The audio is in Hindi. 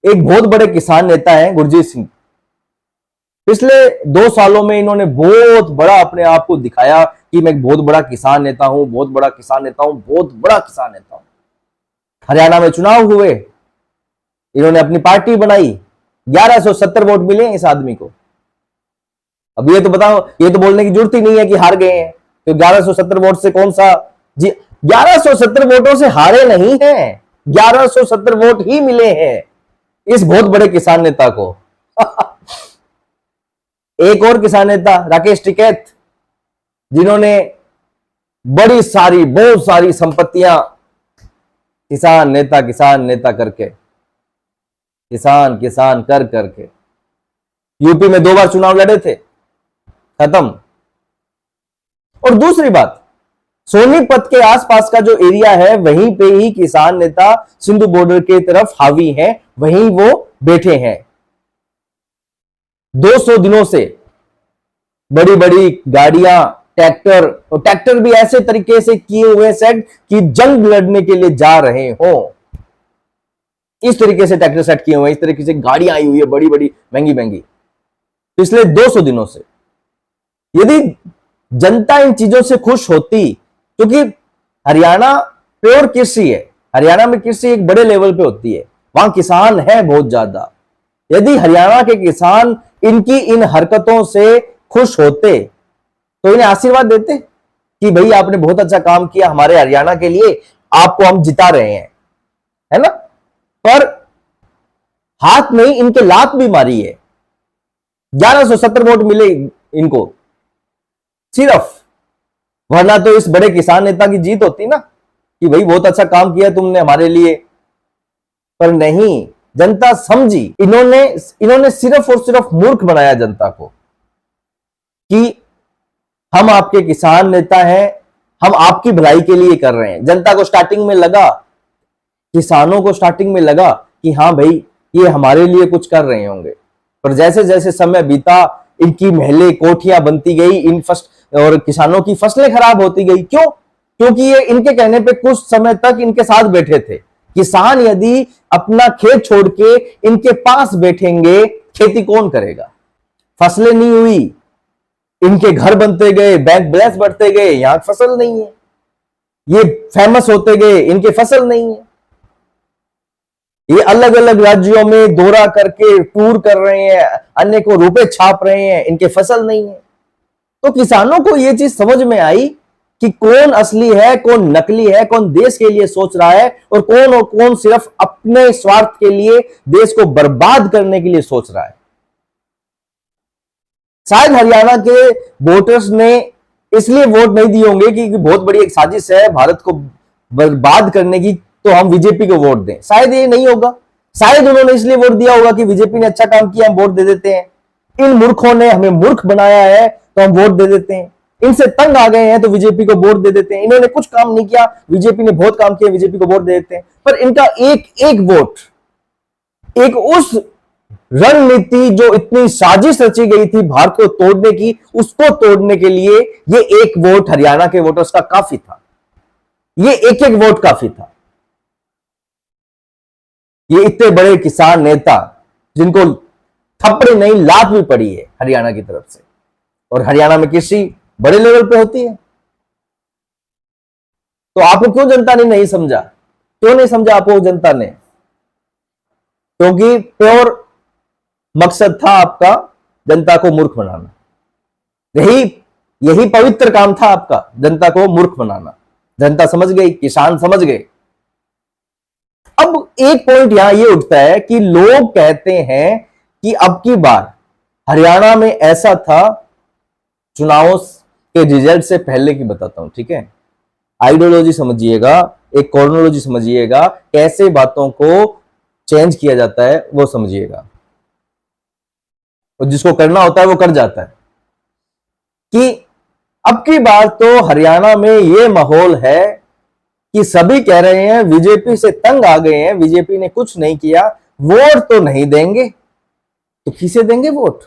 एक बहुत बड़े किसान नेता हैं गुरजीत सिंह। पिछले 2 सालों में इन्होंने बहुत बड़ा अपने आप को दिखाया कि मैं एक बहुत बड़ा किसान नेता हूं, बहुत बड़ा किसान नेता हूं, बहुत बड़ा किसान नेता हूं। हरियाणा में चुनाव हुए, इन्होंने अपनी पार्टी बनाई, 1170 वोट मिले इस आदमी को। अब ये तो बताओ, ये तो बोलने की जरूरत ही नहीं है कि हार गए हैं, तो 1170 वोट से कौन सा जी 1170 वोटों से हारे नहीं हैं, 1170 वोट ही मिले हैं इस बहुत बड़े किसान नेता को। एक और किसान नेता राकेश टिकैत, जिन्होंने बड़ी सारी बहुत सारी संपत्तियां किसान नेता करके, किसान किसान कर करके यूपी में 2 बार चुनाव लड़े थे, खत्म। और दूसरी बात, सोनीपत के आसपास का जो एरिया है वहीं पे ही किसान नेता सिंधु बॉर्डर के तरफ हावी हैं, वहीं वो बैठे हैं 200 दिनों से। बड़ी बड़ी गाड़ियां, ट्रैक्टर, और ट्रैक्टर भी ऐसे तरीके से किए हुए सेट कि जंग लड़ने के लिए जा रहे हो, इस तरीके से ट्रैक्टर सेट किए हुए, इस तरीके से गाड़ियां आई हुई है बड़ी बड़ी महंगी महंगी पिछले 200 दिनों से। यदि जनता इन चीजों से खुश होती, क्योंकि हरियाणा प्योर कृषि है, हरियाणा में कृषि एक बड़े लेवल पे होती है, वहां किसान है बहुत ज्यादा। यदि हरियाणा के किसान इनकी इन हरकतों से खुश होते तो इन्हें आशीर्वाद देते कि भाई आपने बहुत अच्छा काम किया हमारे हरियाणा के लिए, आपको हम जिता रहे हैं, है ना। पर हाथ में इनके लात भी मारी है, 1170 वोट मिले इनको सिर्फ, वरना तो इस बड़े किसान नेता की जीत होती ना कि भाई बहुत अच्छा काम किया तुमने हमारे लिए। पर नहीं, जनता समझी, इन्होंने सिर्फ और सिर्फ मूर्ख बनाया जनता को कि हम आपके किसान नेता हैं, हम आपकी भलाई के लिए कर रहे हैं। जनता को स्टार्टिंग में लगा, किसानों को स्टार्टिंग में लगा कि हाँ भाई ये हमारे लिए कुछ कर रहे होंगे, पर जैसे जैसे समय बीता इनकी महलें कोठियां बनती गई, और किसानों की फसलें खराब होती गई। क्यों? क्योंकि ये इनके कहने पे कुछ समय तक इनके साथ बैठे थे। किसान यदि अपना खेत छोड़ के इनके पास बैठेंगे, खेती कौन करेगा? फसलें नहीं हुई, इनके घर बनते गए, बैंक बैलेंस बढ़ते गए, यहां फसल नहीं है। ये फेमस होते गए, इनके फसल नहीं है। ये अलग अलग राज्यों में दौरा करके टूर कर रहे हैं, अन्य को रुपए छाप रहे हैं, इनके फसल नहीं है। तो किसानों को यह चीज समझ में आई कि कौन असली है, कौन नकली है, कौन देश के लिए सोच रहा है और कौन सिर्फ अपने स्वार्थ के लिए देश को बर्बाद करने के लिए सोच रहा है। शायद हरियाणा के वोटर्स ने इसलिए वोट नहीं दिए होंगे कि बहुत बड़ी एक साजिश है भारत को बर्बाद करने की, तो हम बीजेपी को वोट दें, शायद ये नहीं होगा। शायद उन्होंने इसलिए वोट दिया होगा कि बीजेपी ने अच्छा काम किया, हम वोट दे देते हैं। इन मूर्खों ने हमें मूर्ख बनाया है तो हम वोट दे देते हैं। इनसे तंग आ गए हैं तो बीजेपी को वोट दे देते हैं। इन्होंने कुछ काम नहीं किया, बीजेपी ने बहुत काम किया, बीजेपी को वोट दे देते हैं। पर इनका एक एक वोट, एक उस रणनीति जो इतनी साजिश रची गई थी भारत को तोड़ने की, उसको तोड़ने के लिए ये एक वोट हरियाणा के वोटर्स का काफी था। ये एक एक वोट काफी था। ये इतने बड़े किसान नेता जिनको थप्पड़ी नहीं लात भी पड़ी है हरियाणा की तरफ से, और हरियाणा में कृषि बड़े लेवल पे होती है, तो आपको क्यों जनता ने नहीं समझा? क्यों नहीं समझा आपको जनता ने? क्योंकि प्योर मकसद था आपका जनता को मूर्ख बनाना। यही पवित्र काम था आपका, जनता को मूर्ख बनाना। जनता समझ गई, किसान समझ गए। अब एक पॉइंट यहां ये उठता है कि लोग कहते हैं कि अब की बार हरियाणा में ऐसा था, चुनावों के रिजल्ट से पहले की बताता हूं, ठीक है? आइडियोलॉजी समझिएगा, एक क्रोनोलॉजी समझिएगा, कैसे बातों को चेंज किया जाता है वो समझिएगा, और जिसको करना होता है वो कर जाता है। कि अब की बार तो हरियाणा में ये माहौल है कि सभी कह रहे हैं बीजेपी से तंग आ गए हैं, बीजेपी ने कुछ नहीं किया, वोट तो नहीं देंगे, तो किसे देंगे वोट?